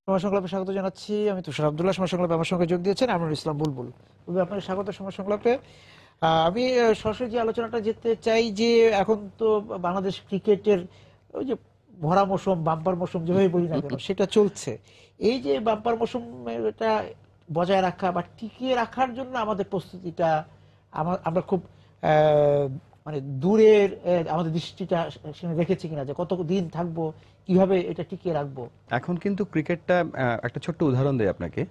সময় সংলাপে স্বাগত জানাচ্ছি। আমি তুষার আব্দুল্লাহ। সময় সংলাপে আমার সঙ্গে যোগ দিয়েছেন আমিনুল ইসলাম বুলবুল। আপনাকে স্বাগত সময় সংলাপে। আমি সরাসরি যে আলোচনাটা যেতে চাই যে এখন তো বাংলাদেশ ক্রিকেটের ওই যে ভরা মৌসুম, বাম্পার মৌসুম যেভাবে বলি না কেন সেটা চলছে। এই যে বাম্পার মৌসুম এটা বজায় রাখা বা টিকিয়ে রাখার জন্য আমাদের প্রস্তুতিটা আমরা খুব মানে দূরের আমাদের দৃষ্টিটা সেখানে রেখেছি কিনা, যে কত দিন থাকবো, কিভাবে এটা টিকিয়ে রাখবো। এখন কিন্তু ক্রিকেটটা একটা ছোট্ট উদাহরণ দেয় আপনাকে।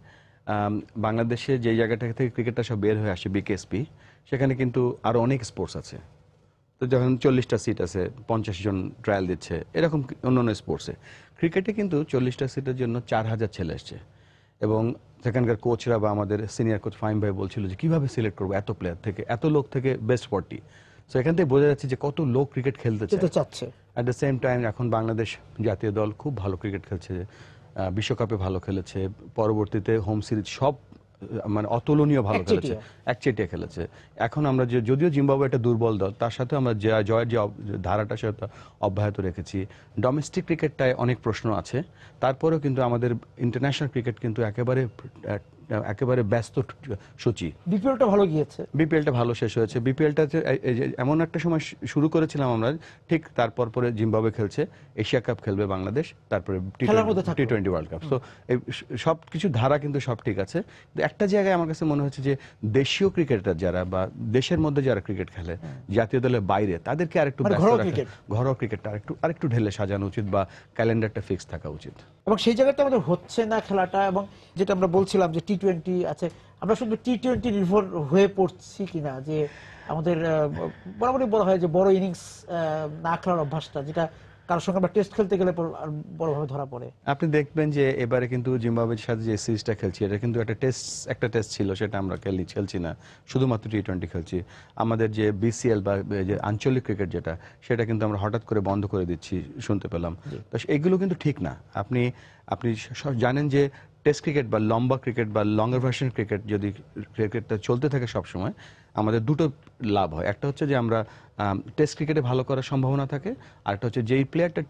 বাংলাদেশে যে জায়গাটা থেকে ক্রিকেটটা সব বের হয়ে আসে বিকেএসপি, সেখানে কিন্তু আরো অনেক স্পোর্টস আছে। তো যখন 40টা সিট আছে, 50 জন ট্রায়াল দিচ্ছে, এরকম অন্যান্য স্পোর্টসে ক্রিকেটে কিন্তু 40টা সিটের জন্য 4000 ছেলে এসছে। এবং সেখানকার কোচরা বা আমাদের সিনিয়র কোচ ফাহিম ভাই বলছিল যে কিভাবে সিলেক্ট করবো এত প্লেয়ার থেকে, এত লোক থেকে বেস্ট 40। সো এখান থেকে বোঝা যাচ্ছে যে কত লোক ক্রিকেট খেলতে চাচ্ছে। অ্যাট দ্য সেম টাইম এখন বাংলাদেশ জাতীয় দল খুব ভালো ক্রিকেট খেলছে, বিশ্বকাপে ভালো খেলেছে, পরবর্তীতে হোম সিরিজ সব মানে অতুলনীয় ভালো খেলেছে, একচেটিয়া খেলেছে। এখন আমরা যদিও জিম্বাবুয়ে একটা দুর্বল দল, তার সাথে আমরা জয়ের যে ধারাটা সেটা অব্যাহত রেখেছি। ডোমেস্টিক ক্রিকেটটায় অনেক প্রশ্ন আছে, তারপরেও কিন্তু আমাদের ইন্টারন্যাশনাল ক্রিকেট কিন্তু একেবারে ব্যস্ত সূচি। বিপিএলটা ভালো গিয়েছে, বিপিএলটা ভালো শেষ হয়েছে। বিপিএলটা এমন একটা সময় শুরু করেছিলাম আমরা, ঠিক তারপর পরে জিম্বাবুয়ে খেলছে, এশিয়া কাপ খেলবে বাংলাদেশ, তারপরে টি-20 ওয়ার্ল্ড কাপ। তো সব কিছু ধারা কিন্তু সব ঠিক আছে। একটা জায়গায় আমার কাছে মনে হচ্ছে যে দেশীয় ক্রিকেটার যারা বা দেশের মধ্যে যারা ক্রিকেট খেলে, জাতীয় দলের বাইরে, তাদেরকে আরেকটু ঘরোয়া ক্রিকেটটা আরেকটু ঢেলে সাজানো উচিত বা ক্যালেন্ডারটা ফিক্স থাকা উচিত। এবং সেই জায়গাটা আমাদের হচ্ছে না খেলাটা। এবং যেটা আমরা বলছিলাম যে টি-20 আছে, আমরা শুধু টি-20 নির্ভর হয়ে পড়ছি কিনা, যে আমাদের বরাবরই বলা হয় যে বড় ইনিংস না খেলার অভ্যাসটা, যেটা কারোর সঙ্গে আমরা টেস্ট খেলতে গেলে বড়ভাবে ধরা পড়ে। আপনি দেখবেন যে এবারে কিন্তু জিম্বাবুয়ের সাথে যে সিরিজটা খেলছি, এটা কিন্তু একটা টেস্ট ছিল, সেটা আমরা খেলছি না, শুধুমাত্র টি-20 খেলছি। আমাদের যে বিসিএল বা যে আঞ্চলিক ক্রিকেট যেটা, সেটা কিন্তু আমরা হঠাৎ করে বন্ধ করে দিচ্ছি শুনতে পেলাম। তো এগুলো কিন্তু ঠিক না। আপনি জানেন যে টেস্ট ক্রিকেট বা লম্বা ক্রিকেট বা লঙ্গার ভার্সন ক্রিকেট, যদি ক্রিকেটটা চলতে থাকে সবসময়, আমাদের দুটো লাভ হয়। একটা হচ্ছে যে আমরা টেস্ট ক্রিকেটে ভালো করার সম্ভাবনা থাকে, আর একটা হচ্ছে যেই প্লেয়ারটা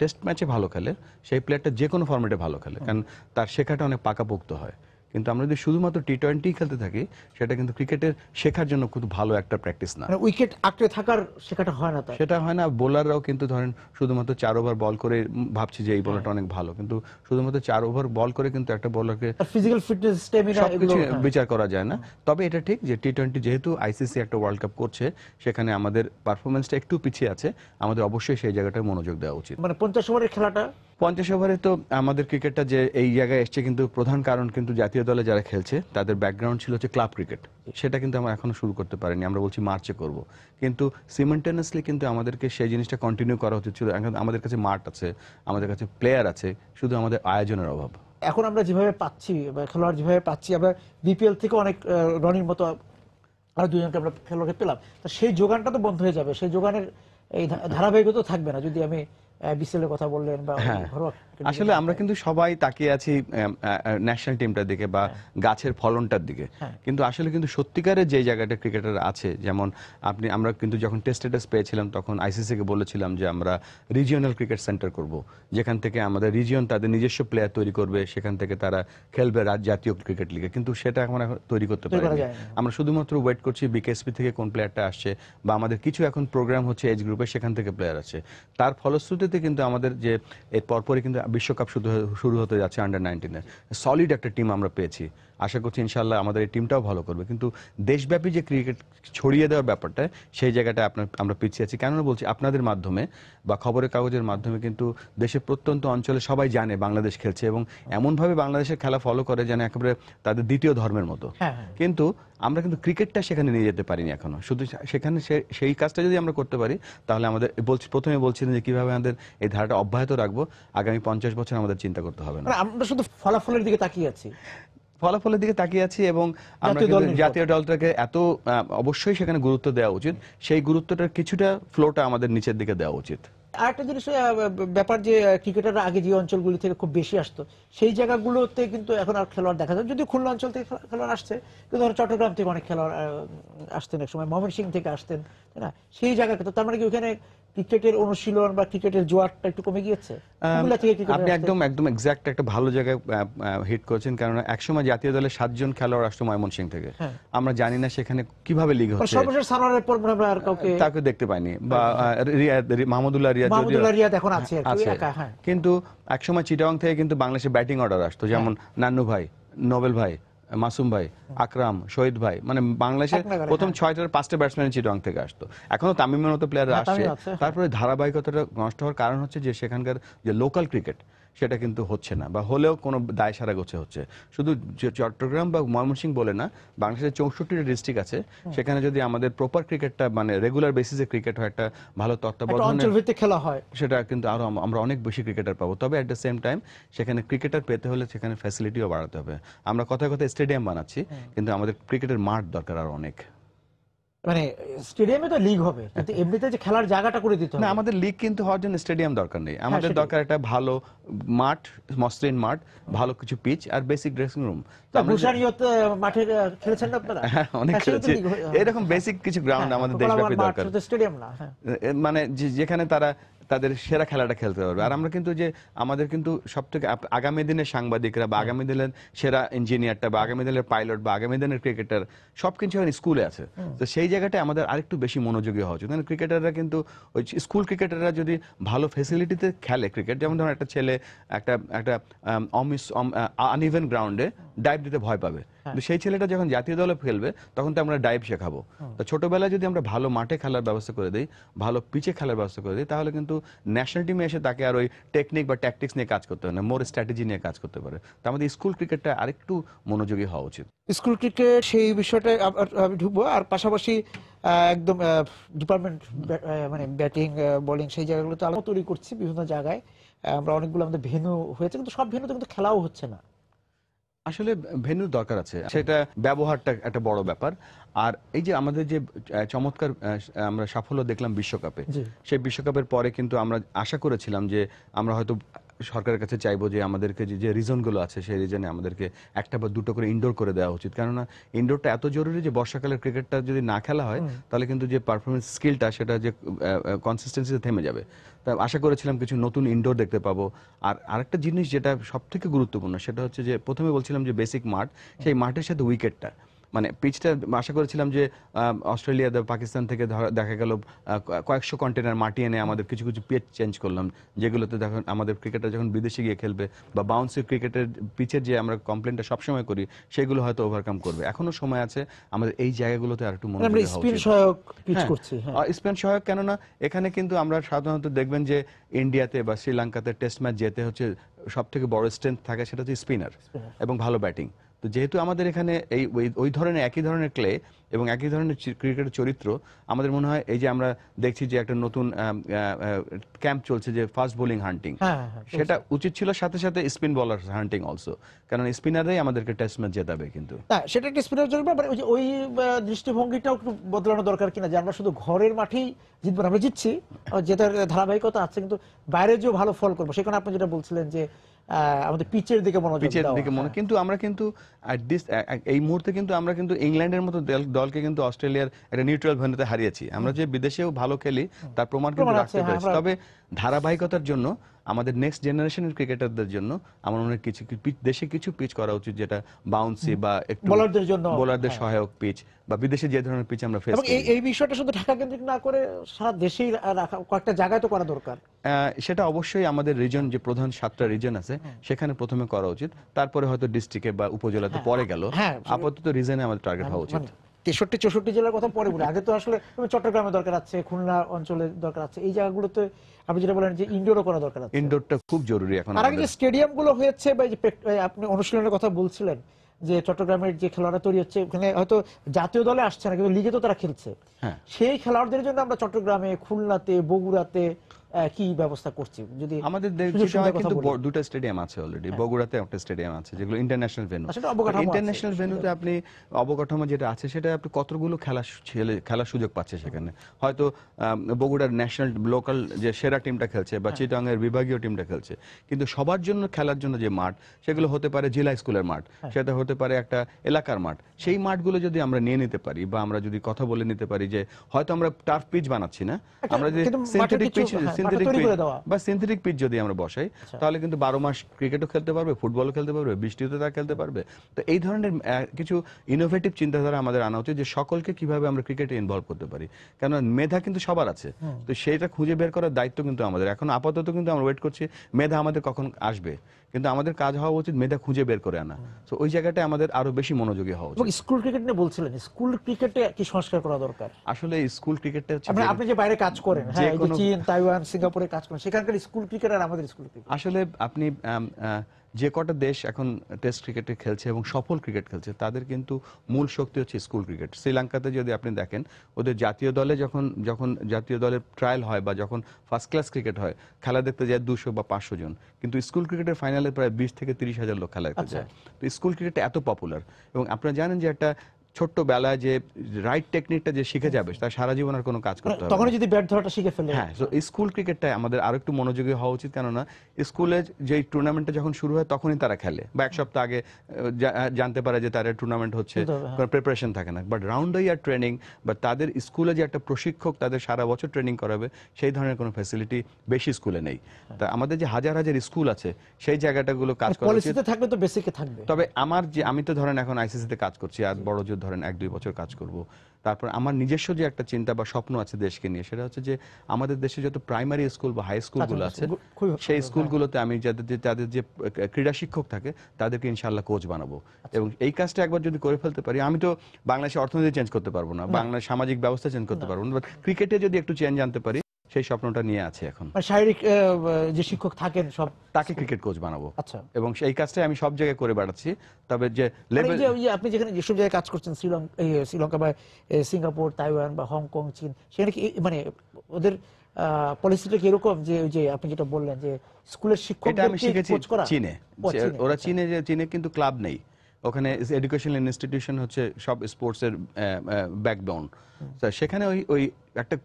টেস্ট ম্যাচে ভালো খেলে, সেই প্লেয়ারটা যে কোনো ফরম্যাটে ভালো খেলে, কারণ তার শেখাটা অনেক পাকাপোক্ত হয়। কিন্তু আমরা যদি শুধুমাত্র টি-20 খেলতে থাকি, সেটা কিন্তু ক্রিকেটের শেখার জন্য খুব ভালো একটা প্র্যাকটিস না। উইকেট আঁকড়ে থাকার শেখাটা হয় না, সেটা হয় না। বোলাররাও কিন্তু ধরেন শুধুমাত্র 4 ওভার বল করে ভাবছি যে এই বোলারটা অনেক ভালো, কিন্তু শুধুমাত্র 4 ওভার বল করে কিন্তু একটা বোলারকে ফিজিক্যাল ফিটনেস, স্ট্যামিনা সবকিছু বিচার করা যায় না। তবে এটা ঠিক যে টি-20 যেহেতু আইসিসি একটা ওয়ার্ল্ড কাপ করছে, সেখানে আমাদের পারফরমেন্সটা একটু পিছিয়ে আছে, আমাদের অবশ্যই সেই জায়গাটায় মনোযোগ দেওয়া উচিত। মানে 50 ওভারের খেলাটা, 50 ওভারে তো আমাদের ক্রিকেটটা যে এই জায়গায় এসছে, কিন্তু প্রধান কারণ কিন্তু জাতীয় দলে যারা খেলছে তাদের ব্যাকগ্রাউন্ড ছিল হচ্ছে ক্লাব ক্রিকেট। সেটা কিন্তু আমরা এখনো শুরু করতে পারিনি, আমরা বলছি মার্চে করব। কিন্তু সিমেন্টেনিয়াসলি কিন্তু আমাদেরকে সেই জিনিসটা কন্টিনিউ করা উচিত ছিল। আমাদের কাছে মাঠ আছে, আমাদের কাছে প্লেয়ার আছে, শুধু আমাদের আয়োজনের অভাব। এখন আমরা যেভাবে পাচ্ছি, খেলোয়াড় যেভাবে পাচ্ছি, আমরা বিপিএল থেকে অনেক রনির মতো আরো দুজনকে আমরা খেলোয়াড়কে পেলাম, তা সেই যোগানটা তো বন্ধ হয়ে যাবে। সেই যোগানের এই ধারাবাহিকতা থাকবে না। যদি আমি বিসিএলের কথা বললেন বা আসলে আমরা কিন্তু সবাই তাকিয়ে আছি ন্যাশনাল টিমটার দিকে বা গাছের ফলনটার দিকে, কিন্তু আসলে কিন্তু সত্যিকারের যে জায়গাটা ক্রিকেটার আছে, যেমন আমরা কিন্তু যখন টেস্ট পেয়েছিলাম, তখন আইসিসি কে বলেছিলাম যে আমরা রিজিওনাল ক্রিকেট সেন্টার করব, যেখান থেকে আমাদের রিজিয়ন তাদের নিজস্ব প্লেয়ার তৈরি করবে, সেখান থেকে তারা খেলবে জাতীয় ক্রিকেট লিগে। কিন্তু সেটা এখন তৈরি করতে পারিনি। আমরা শুধুমাত্র ওয়েট করছি বিকেএসপি থেকে কোন প্লেয়ারটা আসছে, বা আমাদের কিছু এখন প্রোগ্রাম হচ্ছে এজ গ্রুপে, সেখান থেকে প্লেয়ার আছে। তার ফলশ্রুতিতে কিন্তু আমাদের যে এর পরপরই কিন্তু বিশ্বকাপ শুরু হতে যাচ্ছে আন্ডার-19-এর, সলিড একটা টিম আমরা পেয়েছি। আশা করছি ইনশাআল্লাহ আমাদের এই টিমটাও ভালো করবে। কিন্তু দেশব্যাপী যে ক্রিকেট ছড়িয়ে দেওয়ার ব্যাপারটা, সেই জায়গাটা আমরা পিছিয়ে আছি। কেন বলছি, আপনাদের মাধ্যমে বা খবরের কাগজের মাধ্যমে কিন্তু দেশের প্রত্যন্ত অঞ্চলে সবাই জানে বাংলাদেশ খেলছে, এবং এমনভাবে বাংলাদেশের খেলা ফলো করে যেন একেবারে তাদের দ্বিতীয় ধর্মের মতো। কিন্তু আমরা কিন্তু ক্রিকেটটা সেখানে নিয়ে যেতে পারিনি এখনো। শুধু সেখানে সেই কাজটা যদি আমরা করতে পারি, তাহলে আমাদের প্রথমে বলছিলেন যে কিভাবে আমাদের এই ধারাটা অব্যাহত রাখবো, আগামী 50 বছর আমাদের চিন্তা করতে হবে না। আমরা শুধু ফলাফলের দিকে তাকিয়ে আছি, এবং আমরা জাতীয় দলটাকে অবশ্যই সেখানে গুরুত্ব দেওয়া উচিত। সেই গুরুত্বটার কিছুটা ফ্লোটা আমাদের নিচের দিকে দেওয়া উচিত। আরেকটা জিনিস ব্যাপার, যে ক্রিকেটাররা আগে যে অঞ্চলগুলি থেকে খুব বেশি আসতো, সেই জায়গাগুলোতে কিন্তু এখন আর খেলোয়াড় দেখা যায়। যদিও খুলনা অঞ্চল থেকে খেলোয়াড় আসছে, কিন্তু চট্টগ্রাম থেকে অনেক খেলোয়াড় আসতেন, এক সময় ময়মনসিংহ থেকে আসতেন, তাই না? সেই জায়গা, তার মানে কি ওখানে ক্রিকেটের অনুশীলন বা ক্রিকেটের জোয়ারটা একটু কমে গিয়েছে? উপজেলা থেকে ক্রিকেটার আপনি আসতে- একদম এক্সাক্ট একটা ভালো জায়গায় হিট করেছেন, কারণ একসময় জাতীয় দলে 7 জন খেলোয়াড় আসতো ময়মনসিংহ থেকে। হ্যাঁ। আমরা জানি না সেখানে কিভাবে লিগ মানে হচ্ছে, সর্বশেষ সানোয়ারের পর মনে হয় আমরা আর কাউকে, তাকে দেখতে পাইনি। বা মাহমুদুল্লাহ রিয়াদ, যদিও মাহমুদুল্লাহ রিয়াদ এখন আছে আর কি, আছে, একা, হ্যাঁ। কিন্তু একসময় চিটাগং থেকে কিন্তু বাংলাদেশে ব্যাটিং অর্ডার আসতো, যেমন নান্নু ভাই, নোবেল ভাই, মাসুম ভাই, আকরাম, শহীদ ভাই, মানে বাংলাদেশের এক নাগাড়ে, প্রথম হ্যাঁ। 6টার 5টা ব্যাটসম্যান চিটাগং থেকে আসতো। এখনো তামিমের মতো প্লেয়ার হ্যাঁ, আসছে, তামিম আছে, হ্যাঁ। তারপরে ধারাবাহিকতাটা নষ্ট হওয়ার কারণ হচ্ছে যে সেখানকার যে লোকাল ক্রিকেট সেটা কিন্তু হচ্ছে না, বা হলেও কোনো দায় সারা গোছে হচ্ছে। শুধু চট্টগ্রাম বা ময়মনসিংহ বলে না, বাংলাদেশের 64টা ডিস্ট্রিক্ট আছে, সেখানে যদি আমাদের প্রপার ক্রিকেটটা মানে রেগুলার বেসিসে ক্রিকেট হয়, একটা ভালো একটা তত্ত্বাবধানে, অঞ্চল ভিত্তিক খেলা হয়, সেটা কিন্তু আরো আমরা অনেক বেশি ক্রিকেটার পাবো। তবে এট দ্য সেম টাইম সেখানে ক্রিকেটার পেতে হলে সেখানে ফ্যাসিলিটিও বাড়াতে হবে। আমরা কথায় কথায় স্টেডিয়াম বানাচ্ছি, কিন্তু আমাদের ক্রিকেটের মাঠ দরকার আর অনেক। মানে স্টেডিয়ামে তো লিগ হবে, কিন্তু এমনিতে যে খেলার জায়গাটা করে দিতে না, হবে। আমাদের লিগ কিন্তু হওয়ার জন্য স্টেডিয়াম দরকার নেই, আমাদের সেটাই। দরকার একটা ভালো মাঠ, মসৃণ মাঠ, ভালো কিছু পিচ আর বেসিক ড্রেসিং রুম। গুলশানিয়ত মাঠে খেলেছেন না আপনারা? অনেক হ্যাঁ, সেটা তো খেলেছি, league হয়, এরকম বেসিক কিছু গ্রাউন্ড হ্যাঁ, আমাদের কলাবাগান দেশব্যাপী মাঠ, দরকার, শুধু স্টেডিয়াম না, হ্যাঁ। মানে যেখানে তারা তাদের সেরা খেলাটা খেলতে পারবে। আর আমরা কিন্তু যে আমাদের কিন্তু সবথেকে আগামী দিনের সাংবাদিকরা বা আগামী দিনের সেরা ইঞ্জিনিয়ারটা বা আগামী দিনের পাইলট বা আগামী দিনের ক্রিকেটার সবকিছু এখন স্কুলে আছে। তো সেই জায়গাটায় আমাদের আরেকটু বেশি মনোযোগী হওয়া উচিত। ক্রিকেটাররা কিন্তু ওই স্কুল ক্রিকেটাররা যদি ভালো ফেসিলিটিতে খেলে ক্রিকেট, যেমন ধরুন একটা ছেলে একটা একটা আনইভেন গ্রাউন্ডে ডাইভ দিতে ভয় পাবে, কিন্তু সেই ছেলেটা যখন জাতীয় দলে খেলবে তখন তো আমরা ডাইভ শেখাবো। তো ছোটবেলায় যদি আমরা ভালো মাঠে খেলার ব্যবস্থা করে দিই, ভালো পিচে খেলার ব্যবস্থা করে দিই, তাহলে কিন্তু ন্যাশনাল টিমে এসে তাকে আর ওই টেকনিক বা ট্যাকটিক্স নিয়ে কাজ করতে হয় না, মোর স্ট্র্যাটেজি নিয়ে কাজ করতে পারে। তো আমাদের স্কুল ক্রিকেটটা আরেকটু মনোযোগী হওয়া উচিত। স্কুল ক্রিকেট সেই বিষয়টা আমি ঢুকবো, আর পাশাপাশি একদম ডিপার্টমেন্ট, মানে ব্যাটিং বোলিং সেই জায়গাগুলোতে আলো তৈরি করছি বিভিন্ন জায়গায়। আমরা অনেকগুলো আমাদের ভেন্যু হয়েছে, কিন্তু সব ভেন্যুতে কিন্তু খেলাও হচ্ছে না। আসলে ভেন্যুর দরকার আছে, সেটা ব্যবহারটা একটা বড় ব্যাপার। আর এই যে আমাদের যে চমৎকার আমরা সাফল্য দেখলাম বিশ্বকাপে, জি। সেই বিশ্বকাপের পরে কিন্তু আমরা আশা করেছিলাম যে আমরা হয়তো সরকারের কাছে চাইবো যে আমাদেরকে যে রিজনগুলো আছে সেই রিজনে আমাদেরকে একটা বা দুটো করে ইনডোর করে দেওয়া উচিত। কেননা ইনডোরটা এত জরুরি যে বর্ষাকালের ক্রিকেটটা যদি না খেলা হয় তাহলে কিন্তু যে পারফরমেন্স স্কিলটা সেটা যে কনসিস্টেন্সিতে থেমে যাবে। তা আশা করেছিলাম কিছু নতুন ইনডোর দেখতে পাবো। আর আরেকটা জিনিস যেটা সব থেকে গুরুত্বপূর্ণ সেটা হচ্ছে যে প্রথমে বলছিলাম যে বেসিক মাঠ, সেই মাঠের সাথে উইকেটটা, মানে পিচটা আশা করেছিলাম যে অস্ট্রেলিয়া পাকিস্তান থেকে দেখা গেল কয়েকশো কন্টেনার মাটি এনে আমাদের কিছু কিছু পিচ চেঞ্জ করলাম, যেগুলোতে দেখুন আমাদের ক্রিকেটার যখন বিদেশে গিয়ে খেলবে বা বাউন্সি ক্রিকেটের পিচের যে আমরা কমপ্লেনটা সবসময় করি সেগুলো হয়তো ওভারকাম করবে। এখনো সময় আছে আমাদের এই জায়গাগুলোতে আর একটু আমরা মনোযোগী হওয়া স্পিন উচিত। সহায়ক পিচ হ্যাঁ, করছি, হ্যাঁ। স্পেন সহায়ক, কেননা এখানে কিন্তু আমরা সাধারণত দেখবেন যে ইন্ডিয়াতে বা শ্রীলঙ্কাতে টেস্ট ম্যাচ যেতে হচ্ছে সব থেকে বড় স্ট্রেংথ থাকে সেটা হচ্ছে স্পিনার এবং ভালো ব্যাটিং। তো যেহেতু আমাদের এখানে এই ওই ধরনের একই ধরনের ক্লে এবং একই ধরনের ক্রিকেটের চরিত্র, আমাদের মনে হয় এই যে আমরা দেখছি যে একটা নতুন ক্যাম্প চলছে যে ফাস্ট বোলিং হান্টিং, হ্যাঁ, হ্যাঁ, সেটা উচিত ছিল সাথে সাথে স্পিন বলার হান্টিং অলসো, কারণ স্পিনাররাই আমাদেরকে টেস্ট ম্যাচ জেতাবে। কিন্তু না, সেটা একটা স্পিনার জন্য, মানে ওই দৃষ্টিভঙ্গিটাও একটু বদলানো দরকার কিনা, যে আমরা শুধু ঘরের মাঠেই জিতবো না। আমরা জিতছি, যেটার ধারাবাহিকতা আছে, কিন্তু বাইরে যে ভালো ফল করবো, সেখানে আপনি যেটা বলছিলেন যে আমাদের পিচের দিকে মনোযোগ পিচের দেওয়া, দিকে হ্যাঁ। কিন্তু আমরা কিন্তু এই মুহূর্তে কিন্তু আমরা কিন্তু ইংল্যান্ডের মতো দলকে কিন্তু অস্ট্রেলিয়ার একটা নিউট্রাল ভেন্যুতে হারিয়েছি। আমরা যে বিদেশেও ভালো খেলি তার প্রমাণ কিন্তু প্রমাণ আছে, রাখতে হ্যাঁ, পেরেছি। তবে ধারাবাহিকতার জন্য আমাদের নেক্সট জেনারেশনের ক্রিকেটারদের জন্য আমার মনে হয় কিছু দেশে কিছু পিচ করা উচিত, যেটা বাউন্সি বা একটু বোলারদের জন্য, বোলারদের হ্যাঁ। সহায়ক পিচ, বা বিদেশে যে ধরনের পিচ আমরা ফেস এবং করি। এই বিষয়টা শুধু ঢাকা কেন্দ্রিক না করে সারা দেশেই রাখা, কয়েকটা জায়গায় তো করা দরকার। সেটা অবশ্যই আমাদের রিজন, যে প্রধান 7টা রিজন আছে সেখানে প্রথমে করা উচিত, তারপরে হয়তো ডিস্ট্রিক্টে বা উপজেলাতে পরে গেল। হ্যাঁ, আপাতত রিজনে আমাদের টার্গেট হওয়া উচিত। 63-64 জেলার কথা পরে বলি, আগে তো আসলে চট্টগ্রামে দরকার আছে, খুলনা অঞ্চলে দরকার আছে, এই জায়গাগুলোতে আপনি যেটা বলেন যে ইনডোরও করা দরকার আছে। ইনডোরটা খুব জরুরি এখন আর আগে যে স্টেডিয়াম গুলো হয়েছে, বা এই যে আপনি অনুশীলনের কথা বলছিলেন যে চট্টগ্রামের যে খেলোয়াড়রা তৈরি হচ্ছে, ওখানে হয়তো জাতীয় দলে আসছে না, কিন্তু লিগে তো তারা খেলছে। হ্যাঁ। সেই খেলোয়াড়দের জন্য আমরা চট্টগ্রামে, খুলনাতে, বগুড়াতে কি ব্যবস্থা করছি যদি আমাদের সুযোগ সুবিধার কথা কিন্তু বলি। দুটো স্টেডিয়াম আছে অলরেডি, বগুড়াতে একটা স্টেডিয়াম আছে যেগুলো ইন্টারন্যাশনাল ভেন্যু। আসলে অবকাঠামো আছে, ইন্টারন্যাশনাল ভেন্যুতে আপনি অবকাঠামো যেটা আছে সেটা আপনি কতগুলো খেলার সুযোগ পাচ্ছে সেখানে। হয়তো বগুড়ার ন্যাশনাল লোকাল যে সেরা টিমটা খেলছে বা চিটাং এর বিভাগীয় টিমটা খেলছে, কিন্তু সবার জন্য খেলার জন্য যে মাঠ সেগুলো হতে পারে জেলা স্কুলের মাঠ, সেটা হতে পারে একটা এলাকার মাঠ। সেই মাঠগুলো যদি আমরা নিয়ে নিতে পারি বা আমরা যদি কথা বলে নিতে পারি যে হয়তো আমরা টার্ফ পিচ বানাচ্ছি না, আমরা যদি কিন্তু মাঠে সিনথেটিক কিছু, পিচ মাঠে তৈরি করে দেওয়া। বা সিনথেটিক পিচ যদি আমরা বসাই, তাহলে কিন্তু 12 মাস ক্রিকেটও খেলতে পারবে, ফুটবলও খেলতে পারবে, বৃষ্টিতে তারা খেলতে পারবে। তো এই ধরনের কিছু ইনোভেটিভ চিন্তাধারা আমাদের আনা উচিত যে সকলকে কিভাবে আমরা ক্রিকেটে ইনভলভ করতে পারি। কারণ মেধা কিন্তু সবার আছে, তো সেইটা খুঁজে বের করার দায়িত্ব কিন্তু আমাদের। এখন আপাতত কিন্তু আমরা ওয়েট করছি মেধা আমাদের কখন আসবে, কিন্তু আমাদের কাজ হওয়া উচিত মেধা খুঁজে বের করে আনা। তো ওই জায়গাটায় আমাদের আরো বেশি মনোযোগী হওয়া এবং উচিত। স্কুল ক্রিকেট নিয়ে বলছিলেন, স্কুল ক্রিকেটে কি সংস্কার করা দরকার? আসলে স্কুল ক্রিকেটটা হচ্ছে আপনি যে বাইরে কাজ করেন, যে হ্যাঁ, এই যে কোনো- চীন, তাইওয়ান, সিঙ্গাপুরে কাজ করেন, সেখানকার স্কুল ক্রিকেট আর আমাদের স্কুল ক্রিকেট, আসলে আপনি যে কটা দেশ এখন টেস্ট ক্রিকেটে খেলছে এবং সফল ক্রিকেট খেলছে তাদের কিন্তু মূল শক্তি হচ্ছে স্কুল ক্রিকেট। শ্রীলঙ্কাতে যদি আপনি দেখেন, ওদের জাতীয় দলে যখন যখন জাতীয় দলের ট্রায়াল হয় বা যখন ফার্স্ট ক্লাস ক্রিকেট হয়, খেলা দেখতে যায় 200 বা 500 জন, কিন্তু স্কুল ক্রিকেটের ফাইনালে প্রায় 20 থেকে 30 হাজার লোক খেলা দেখতে যায়। তো স্কুল ক্রিকেটটা এত পপুলার, এবং আপনারা জানেন যে একটা ছোট্ট বেলায় যে রাইট টেকনিকটা যে শিখে যাবে তার সারা জীবন আর কোনো কাজ করতে হবে তখন না। যদি ব্যাট ধরাটা শিখে ফেলে। হ্যাঁ, তো স্কুল ক্রিকেটটা আমাদের আরো একটু মনোযোগী হওয়া উচিত, কেননা স্কুলে যে টুর্নামেন্টটা যখন শুরু হয় তখনই তারা খেলে, বা এক সপ্তাহ আগে জানতে পারে যে তাদের টুর্নামেন্ট হচ্ছে, কোনো প্রিপারেশন থাকে না। But round the year training বা তাদের স্কুলে যে একটা প্রশিক্ষক তাদের সারা বছর ট্রেনিং করাবে, সেই ধরনের কোনো ফ্যাসিলিটি বেশি স্কুলে নেই। তা আমাদের যে হাজার হাজার স্কুল আছে সেই জায়গাটাগুলো কাজ করা উচিত। পলিসিতে থাকলে তো বেসিকে থাকবে। তবে আমি তো ধরেন এখন আইসিসিতে কাজ করছি, আর বড় জোর ধরেন 1-2 বছর কাজ করব। তারপর আমার নিজস্ব যে একটা চিন্তা বা স্বপ্ন আছে দেশকে নিয়ে, সেটা হচ্ছে যে আমাদের দেশে যত প্রাইমারি স্কুল বা হাই স্কুলগুলো আছে, সেই স্কুলগুলোতে আমি তাদের যে ক্রীড়া শিক্ষক থাকে তাদেরকে ইনশাআল্লাহ কোচ বানাবো। এবং এই কাজটা একবার যদি করে ফেলতে পারি, আমি তো বাংলাদেশের অর্থনীতি চেঞ্জ করতে পারবো না, বাংলাদেশ সামাজিক ব্যবস্থা চেঞ্জ করতে পারবো না, বাট ক্রিকেটে যদি একটু চেঞ্জ আনতে পারি, সেই স্বপ্নটা নিয়ে আছে এখন। শারীরিক যে শিক্ষক থাকেন সব, তাকে ক্রিকেট কোচ বানাবো। আচ্ছা। এবং সেই কাজটা আমি সব জায়গায় করে বেড়াচ্ছি। তবে যে লেভেল, ওই যে আপনি যেখানে যেসব জায়গায় কাজ করছেন, শ্রীলঙ্কা বা সিঙ্গাপুর, তাইওয়ান বা হংকং, চীন, সেখানে কি মানে ওদের পলিসিটা কি এরকম যে ওই যে আপনি যেটা বললেন যে স্কুলের এটা আমি শিখেছি শিক্ষকদের কোচ করা? চীনে। ওরা চীনে কিন্তু ক্লাব নেই, ওখানে এডুকেশনাল ইনস্টিটিউশন হচ্ছে সব স্পোর্টস এর ব্যাকবোন। সেখানে ওই ওই একটা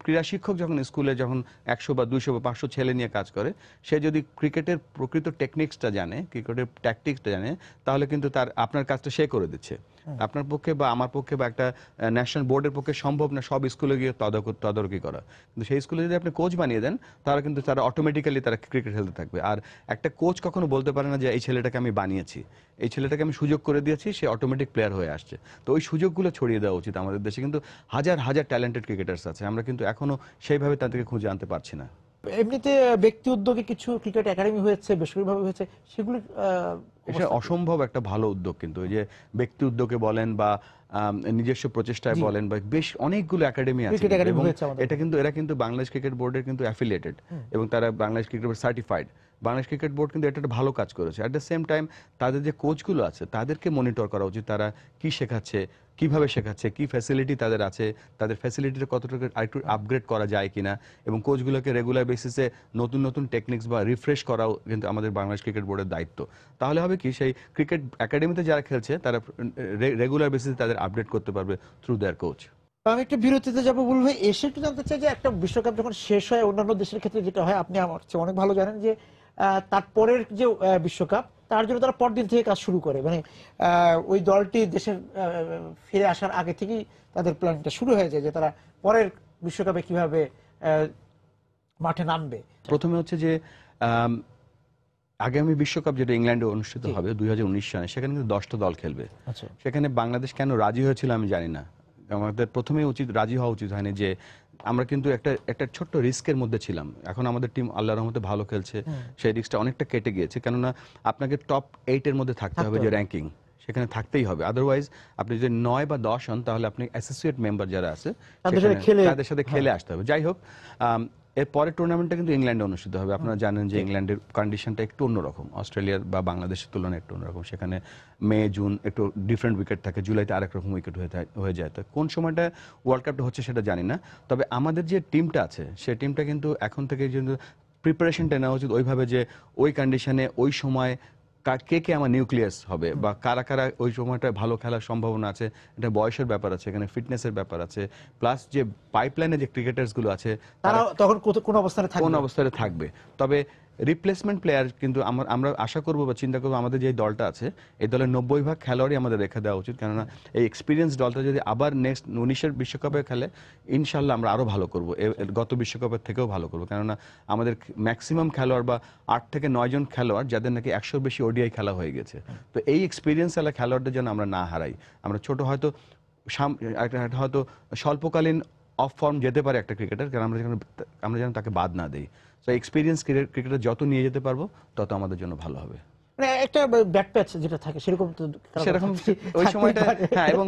ক্রীড়া শিক্ষক যখন স্কুলে যখন 100 বা 200 বা 500 ছেলে নিয়ে কাজ করে, সে যদি ক্রিকেটের প্রকৃত টেকনিক্সটা জানে, ক্রিকেটের ট্যাকটিক্সটা জানে, তাহলে কিন্তু তার আপনার কাজটা সে করে দিচ্ছে। আপনার পক্ষে বা আমার পক্ষে বা একটা ন্যাশনাল বোর্ডের পক্ষে সম্ভব না সব স্কুলে গিয়ে তদারকি করা, কিন্তু সেই স্কুলে যদি আপনি কোচ বানিয়ে দেন, তাহলে কিন্তু তারা অটোমেটিক্যালি তারা ক্রিকেট খেলতে থাকবে। আর একটা কোচ কখনো বলতে পারে না যে এই ছেলেটাকে আমি বানিয়েছি, এই ছেলেটাকে আমি সুযোগ করে দিয়েছি, সে অটোমেটিক প্লেয়ার হয়ে আসছে। তো ওই সুযোগগুলো ছড়িয়ে দেওয়া উচিত আমাদের দেশে। কিন্তু হাজার হাজার ট্যালেন্টেড ক্রিকেটার্স আছে, আমরা কিন্তু এখনো সেইভাবে তাদেরকে খুঁজে আনতে পারছি না। এমনিতে ব্যক্তি উদ্যোগে কিছু ক্রিকেট একাডেমি হয়েছে, বেসরকারিভাবে হয়েছে, সেগুলি এটা অসম্ভব একটা ভালো উদ্যোগ, কিন্তু ওই যে ব্যক্তি উদ্যোগে বলেন বা নিজস্ব প্রচেষ্টায় বলেন, বা বেশ অনেকগুলো একাডেমি আছে, ক্রিকেট একাডেমি এবং হয়েছে আমাদের। এরা কিন্তু বাংলাদেশ ক্রিকেট বোর্ডের কিন্তু অ্যাফিলিয়েটেড, এবং তারা Bangladesh cricket board certified. Bangladesh cricket board কিন্তু এটা একটা ভালো কাজ করেছে। অ্যাট দ্য সেম টাইম তাদের যে কোচগুলো আছে তাদেরকে মনিটর করা উচিত, তারা কি শেখাচ্ছে, কিভাবে শেখাচ্ছে, কি ফ্যাসিলিটি তাদের আছে, তাদের ফ্যাসিলিটিটা কতটুকু আরেকটু আপগ্রেড করা যায় কিনা, এবং কোচগুলোকে রেগুলার বেসিসে নতুন নতুন টেকনিক্স বা রিফ্রেশ করাও কিন্তু আমাদের বাংলাদেশ ক্রিকেট বোর্ডের দায়িত্ব। তাহলে হবে কি, সেই ক্রিকেট একাডেমিতে যারা খেলছে তারা রেগুলার বেসিসে তাদের আপডেট করতে পারবে থ্রু দেয়ার কোচ। আমি একটু বিরতিতে যাবো বলবো, এসে একটু জানতে চাই যে একটা বিশ্বকাপ যখন শেষ হয় অন্যান্য দেশের ক্ষেত্রে যেটা হয়, আপনি আমার চেয়ে অনেক ভালো জানেন যে তারপরের যে বিশ্বকাপ, তার জন্য তারা পরদিন থেকে কাজ শুরু করে, মানে ওই দলটি দেশের ফিরে আসার আগে থেকেই তাদের প্ল্যানটা শুরু হয়ে যায় যে তারা পরের বিশ্বকাপে কিভাবে মাঠে নামবে। প্রথমে হচ্ছে যে আগামী বিশ্বকাপ যেটা ইংল্যান্ডে অনুষ্ঠিত হবে 2019 সালে, সেখানে কিন্তু 10টা দল খেলবে। সেখানে বাংলাদেশ কেন রাজি হয়েছিল আমি জানি না। আমাদের প্রথমেই রাজি হওয়া উচিত হয়নি, যে আমরা কিন্তু একটা ছোট্ট রিস্কের মধ্যে ছিলাম। এখন আমাদের টিম আল্লাহর রহমতে ভালো খেলছে, সেই রিস্কটা অনেকটা কেটে গিয়েছে। কেননা আপনাকে টপ 8 এর মধ্যে থাকতে হবে, যে র্যাঙ্কিং সেখানে থাকতেই হবে। আদারওয়াইজ আপনি যদি 9 বা 10 হন, তাহলে আপনি অ্যাসোসিয়েট মেম্বার যারা আছে তাদের সাথে খেলে আসতে হবে। যাই হোক, এর পরের টুর্নামেন্টটা কিন্তু ইংল্যান্ডে অনুষ্ঠিত হবে। আপনারা জানেন যে ইংল্যান্ডের কন্ডিশনটা একটু অন্যরকম, অস্ট্রেলিয়ার বা বাংলাদেশের তুলনায় একটু অন্যরকম। সেখানে মে জুন একটু ডিফারেন্ট উইকেট থাকে, জুলাইতে আরেক রকম উইকেট হয়ে যায়। তো কোন সময়টা ওয়ার্ল্ড কাপটা হচ্ছে সেটা জানি না, তবে আমাদের যে টিমটা আছে সেই টিমটা কিন্তু এখন থেকে কিন্তু প্রিপারেশনটা নেওয়া উচিত ওইভাবে যে ওই কন্ডিশনে ওই সময় কে কে আমার নিউক্লিয়াস হবে বা কারা কারা ওই সময়টা ভালো খেলার সম্ভাবনা আছে। এটা বয়সের ব্যাপার আছে, এখানে ফিটনেসের ব্যাপার আছে, প্লাস যে পাইপলাইনে যে ক্রিকেটার্স গুলো আছে তারা তখন কোন অবস্থানে থাকবে, কোন অবস্থায় থাকবে। তবে রিপ্লেসমেন্ট প্লেয়ার কিন্তু আমরা আশা করবো বা চিন্তা করবো আমাদের যে দলটা আছে এই দলের 90% খেলোয়াড়ই আমাদের রেখে দেওয়া উচিত, কেননা এই এক্সপিরিয়েন্স দলটা যদি আবার নেক্সট 19-এর বিশ্বকাপে খেলে ইনশাল্লাহ আমরা আরো ভালো করবো, গত বিশ্বকাপের থেকেও ভালো করবো। কেননা আমাদের ম্যাক্সিমাম খেলোয়াড় বা 8 থেকে 9 জন খেলোয়াড় যাদের নাকি 100-র বেশি ওডিআই খেলা হয়ে গেছে। তো এই এক্সপিরিয়েন্স ওয়ালা খেলোয়াড়দের জন্য আমরা না হারাই। আমরা ছোট হয়তো হয়তো স্বল্পকালীন অফ ফর্ম যেতে পারে একটা ক্রিকেটার, কারণ আমরা যেন তাকে বাদ না দিই। তো এক্সপিরিয়েন্স ক্রিকেটার যত নিয়ে যেতে পারবো তত আমাদের জন্য ভালো হবে। মানে একটা ব্যাট প্যাচ যেটা থাকে সেরকম তো সেরকম ওই সময়টা, হ্যাঁ। এবং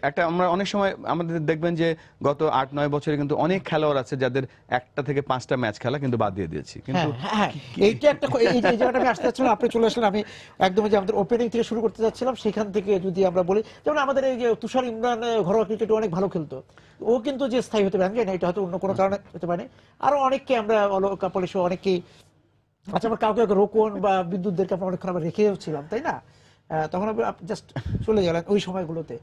একটা আমরা অনেক সময় আমাদের দেখবেন যে গত 8-9 বছরে কিন্তু অনেক খেলোয়াড় আছে যাদের 1টা থেকে 5টা ম্যাচ খেলা কিন্তু বাদ দিয়ে দিয়েছি। কিন্তু এইটা একটা এই জায়গাটা আমি আসতে চাচ্ছিলাম, আপনি চলে আসলেন। আমি একদম যে আমাদের ওপেনিং থেকে শুরু করতে যাচ্ছিলাম, সেখান থেকে যদি আমরা বলি, যেমন আমাদের এই যে তুষার ইমরান ঘরোয়া ক্রিকেটে অনেক ভালো খেলতো, ও কিন্তু যে স্থায়ী হতে পারে না, এটা হয়তো অন্য কোনো কারণে হতে পারে। আরো অনেককে আমরা কাপালি সহ অনেকেই, আচ্ছা আমরা কাউকে রোকন বা বিদ্যুৎদেরকে আমরা অনেকক্ষণ আমরা রেখেও ছিলাম, তাই না? তখন আপনি জাস্ট চলে গেলেন ওই সময়গুলোতে।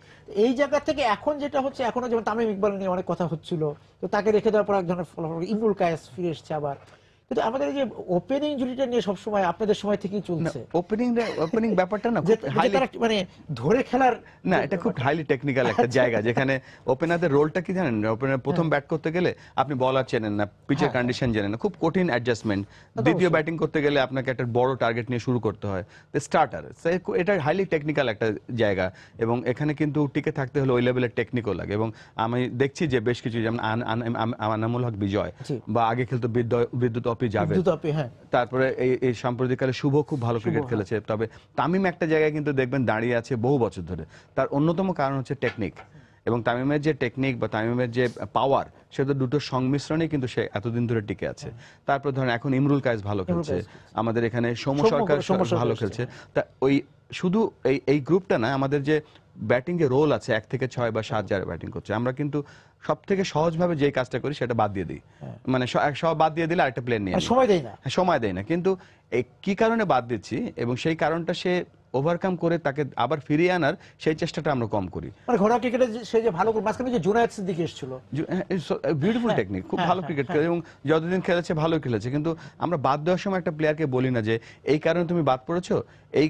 এই জায়গা থেকে এখন যেটা হচ্ছে, এখনো যেমন তামিম ইকবাল নিয়ে অনেক কথা হচ্ছিল, তো তাকে রেখে দেওয়ার পর এক ধরনের ফলাফল, ইমরুল কায়েস ফিরে এসছে আবার। কিন্তু আমাদের এই যে ওপেনিং জুটিটা নিয়ে সবসময় আপনাদের সময় থেকেই চলছে, ওপেনিং ব্যাপারটা না মানে ধরে খেলার না, এটা খুব হাইলি টেকনিক্যাল একটা জায়গা, যেখানে ওপেনারদের রোলটা কি জানেন? ওপেনার প্রথম ব্যাট করতে গেলে আপনি বলার চেনেন না, পিচের কন্ডিশন জানেন না, খুব কঠিন অ্যাডজাস্টমেন্ট। দ্বিতীয় ব্যাটিং করতে গেলে আপনাকে একটা বড় টার্গেট নিয়ে শুরু করতে হয়, স্টার্টার। এটা হাইলি টেকনিক্যাল একটা জায়গা, এবং এখানে কিন্তু টিকে থাকতে হলে ওই লেভেলের টেকনিকও লাগে। এবং আমি দেখছি যে বেশ কিছু, যেমন আনামুল হক বিজয়, বা আগে খেলতো বিদ্যুৎ জাভেদ, তারপরে এই সাম্প্রতিককালে শুভ খুব ভালো ক্রিকেট খেলেছে। তবে তামিম একটা জায়গায় কিন্তু দেখবেন দাঁড়িয়ে আছে বহু বছর ধরে। তার অন্যতম কারণ হচ্ছে টেকনিক, এবং তামিমের যে টেকনিক বা তামিমের যে পাওয়ার, সেটা দুটোর সংমিশ্রণে কিন্তু সে এতদিন ধরে টিকে আছে। তারপর ধরেন এখন ইমরুল কায়েস ভালো খেলছে, আমাদের এখানে সৌম্য সরকার ভালো খেলছে। তা ওই শুধু এই গ্রুপটা না, আমাদের যে ব্যাটিং এর রোল আছে 1 থেকে 6 বা 7 যারা ব্যাটিং করছে, আমরা কিন্তু সব থেকে সহজভাবে যে কাজটা করি সেটা বাদ দিয়ে দিই। মানে সব বাদ দিয়ে দিলে আরেকটা প্লেয়ার নিয়ে সময় দেয় না। কিন্তু এই কি কারণে বাদ দিচ্ছি, এবং সেই কারণটা সে ওভারকাম করে তাকে আবার ফিরিয়ে আনার সেই চেষ্টাটা আমরা কম করি। মানে ঘরোয়া ক্রিকেটে সে যে ভালো, মাঝখানে যে জুনায়েদ সিদ্দিকী এসেছিল, বিউটিফুল টেকনিক, খুব ভালো ক্রিকেট খেলে, এবং যতদিন খেলেছে ভালো খেলেছে। কিন্তু আমরা বাদ দেওয়ার সময় একটা প্লেয়ারকে বলি না যে এই কারণে তুমি বাদ পড়েছো, এই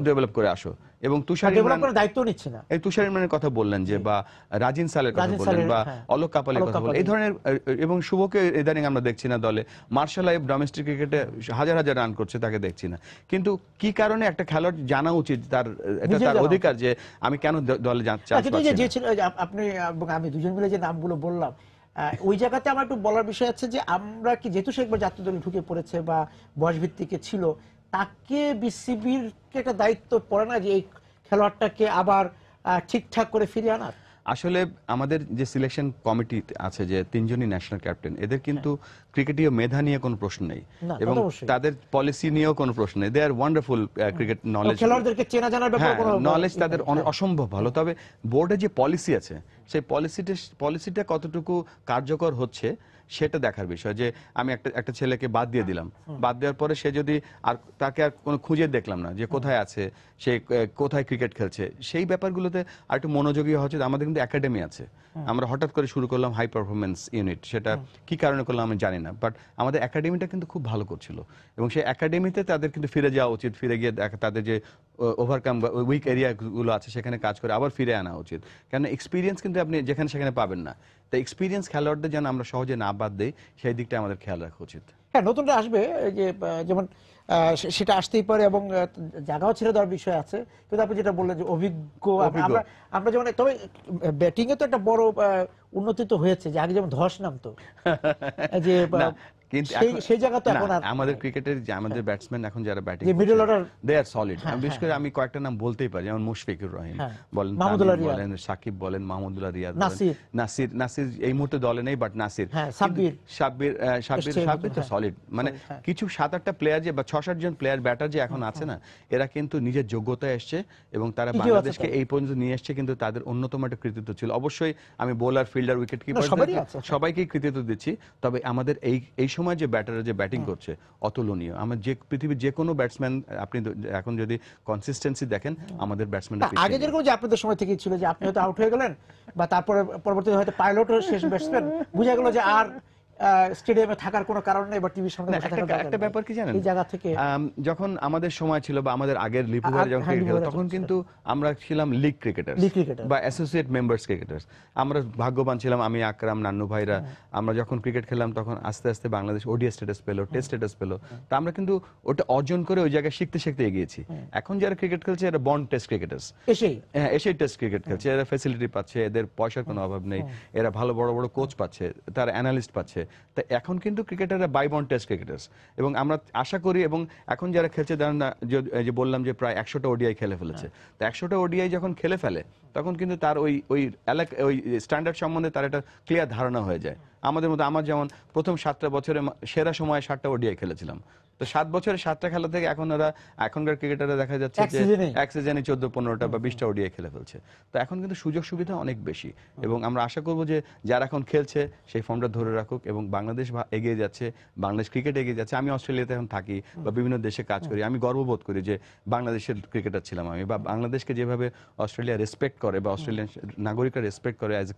ডেভেলপ করে আসো। এবং তুষার ইমরানের দায়িত্ব নিচ্ছে না, এই তুষার ইমরানের কথা বললেন যে, বা রাজিন সালের কথা বললেন, বা অলোক কাপালের কথা বললেন, এই ধরনের। এবং শুভকে ইদানিং আমরা দেখছি না দলে। মার্শাল আইব ডোমেস্টিক ক্রিকেটে হাজার হাজার রান করছে, তাকে দেখছি না। কিন্তু কি কারণে একটা খেলোয়াড় জানা উচিত, এটা তার অধিকার যে আমি কেন দলে চান্স পাচ্ছি না। আপনি এবং আমি দুজন মিলে যে নামগুলো বললাম, ওই জায়গাতে আমার একটু বলার বিষয় আছে যে আমরা কি, যেহেতু সে একবার জাতীয় দলে ঢুকে পড়েছে বা বয়স ভিত্তিকে ছিল, তাকে বিসিবির একটা দায়িত্ব পড়ে না যে এই খেলোয়াড়টাকে আবার ঠিকঠাক করে ফিরিয়ে আনার? আসলে আমাদের যে সিলেকশন কমিটি আছে, যে 3 জনই ন্যাশনাল ক্যাপ্টেন, এদের কিন্তু ক্রিকেটীয় মেধা নিয়ে কোনো প্রশ্ন নেই, এবং তাদের পলিসি নিয়েও কোনো প্রশ্ন নেই। দে আর ওয়ান্ডারফুল ক্রিকেট নলেজ, খেলোয়াড়দেরকে চেনা জানার ব্যাপারে কোনো নলেজ তাদের অসম্ভব ভালো। তবে বোর্ডে যে পলিসি আছে, সেই পলিসিটা কতটুকু কার্যকর হচ্ছে সেটা দেখার বিষয়। যে আমি একটা ছেলেকে বাদ দিয়ে দিলাম, বাদ দেওয়ার পরে সে যদি তাকে আর কোনো খুঁজে দেখলাম না যে কোথায় আছে, সে কোথায় ক্রিকেট খেলছে, সেই ব্যাপারগুলোতে আর একটু মনোযোগী হচ্ছে। আমাদের কিন্তু একাডেমি আছে, আমরা হঠাৎ করে শুরু করলাম হাই পারফরমেন্স ইউনিট, সেটা কি কারণে করলাম আমি জানি না, বাট আমাদের একাডেমিটা কিন্তু খুব ভালো করছিল, এবং সেই একাডেমিতে তাদের কিন্তু ফিরে যাওয়া উচিত। ফিরে গিয়ে তাদের যে ওভারকাম উইক এরিয়াগুলো আছে সেখানে কাজ করে আবার ফিরে আনা উচিত। কেন এক্সপিরিয়েন্স কিন্তু আপনি যেখানে সেখানে পাবেন না। তাই এক্সপিরিয়েন্স খেলোয়াড়দের যেন আমরা সহজে না বাদ দেই, সেই দিকটা আমাদের খেয়াল রাখা উচিত। হ্যাঁ, নতুনরা আসবে, যে যেমন সেটা আসতেই পারে, এবং জায়গাও ছেড়ে দেওয়ার বিষয় আছে। কিন্তু আপনি যেটা বললেন যে অভিজ্ঞ, আমরা যেমন, তবে ব্যাটিং এ তো একটা বড় উন্নতি তো হয়েছে, যে আগে যেমন ধস নামতো, যে কিন্তু সেই জায়গা তো এখন আর আমাদের ক্রিকেটের যে আমাদের ব্যাটসম্যান এখন যারা ব্যাটিং যে মিডল অর্ডার দে আর সলিড। বিশেষ করে আমি কয়েকটা নাম বলতেই পারি, যেমন মুশফিকুর রহিম বলেন, মাহমুদুল্লাহ রিয়াদ বলেন, সাকিব বলেন, মাহমুদুল্লাহ রিয়াদ বলেন, নাসির নাসির এই মুহূর্তে দলে নেই, বাট নাসির, সাব্বির তো সলিড। মানে কিছু 7-8টা প্লেয়ার যে বা 6-7 জন প্লেয়ার ব্যাটার যে এখন আছে না, এরা কিন্তু নিজের যোগ্যতায় এসছে এবং তারা বাংলাদেশকে এই পর্যন্ত নিয়ে এসছে, কিন্তু তাদের অন্যতম একটা কৃতিত্ব ছিল। অবশ্যই আমি বোলার, ফিল্ডার, উইকেট কিপার সবাইকেই কৃতিত্ব দিচ্ছি, তবে আমাদের এই সময় যে ব্যাটাররা যে ব্যাটিং করছে অতুলনীয়। আমার যে পৃথিবীর যে কোনো ব্যাটসম্যান আপনি এখন যদি কনসিস্টেন্সি দেখেন, আমাদের ব্যাটসম্যানরা আগে যেরকম যে আপনাদের সময় থেকেই ছিল যে আপনি হয়তো আউট হয়ে গেলেন বা তারপরে পরবর্তীতে হয়তো পাইলট শেষ ব্যাটসম্যান, বুঝা গেল যে আর স্টেডিয়ামে থাকার কোনো কারণ নেই বা টিভির সামনে বসে থাকার একটা ব্যাপার কি জানেন, এই জায়গা থেকে যখন আমাদের সময় ছিল বা আমাদের আগের লিপুগারে যখন ক্রিকেট খেলতো, তখন কিন্তু আমরা ছিলাম লিগ ক্রিকেটার বা অ্যাসোসিয়েট মেম্বার্স ক্রিকেটার্স। আমরা ভাগ্যবান ছিলাম, আমি, আকরাম, নান্নু ভাইরা, আমরা যখন ক্রিকেট খেললাম তখন আস্তে আস্তে বাংলাদেশ ওডিআই স্ট্যাটাস পেলো, টেস্ট স্ট্যাটাস পেলো। তা আমরা কিন্তু ওটা অর্জন করে ওই জায়গায় শিখতে শিখতে এগিয়েছি। এখন যারা ক্রিকেট খেলছে এরা বন্ড টেস্ট ক্রিকেটার্স, এসেই টেস্ট ক্রিকেট খেলছে। এরা ফ্যাসিলিটি পাচ্ছে, এদের পয়সার কোনো অভাব নেই, এরা ভালো বড় বড় কোচ পাচ্ছে, তারা অ্যানালিস্ট পাচ্ছে। তা এখন কিন্তু ক্রিকেটাররা বাই বন্ড টেস্ট ক্রিকেটার্স, এবং আমরা আশা করি, এবং এখন যারা খেলছে ধরেন না, যে বললাম যে প্রায় 100টা ওডিআই খেলে ফেলেছে, তো 100টা ওডিআই যখন খেলে ফেলে তখন কিন্তু তার ওই এলাকা ওই স্ট্যান্ডার্ড সম্বন্ধে তার একটা ক্লিয়ার ধারণা হয়ে যায়। আমাদের মধ্যে, আমার যেমন প্রথম 7টা বছরে সেরা সময় 7টা ওডিআই খেলেছিলাম, তো 7 বছরে 7টা খেলা থেকে এখনকার ক্রিকেটাররা দেখা যাচ্ছে যে এক সিজনে 14-15টা বা 20টা ওডিআই খেলে ফেলছে। তো এখন কিন্তু সুযোগ সুবিধা অনেক বেশি, এবং আমরা আশা করব যে যারা এখন খেলছে সেই ফর্মটা ধরে রাখুক, এবং বাংলাদেশ এগিয়ে যাচ্ছে, বাংলাদেশ ক্রিকেট এগিয়ে যাচ্ছে। আমি অস্ট্রেলিয়াতে এখন থাকি বা বিভিন্ন দেশে কাজ করি, আমি গর্ববোধ করি যে বাংলাদেশের ক্রিকেটার ছিলাম আমি, বা বাংলাদেশকে যেভাবে অস্ট্রেলিয়া রেসপেক্ট করে বা অস্ট্রেলিয়ান নাগরিকরা রেসপেক্ট করে অ্যাজ এ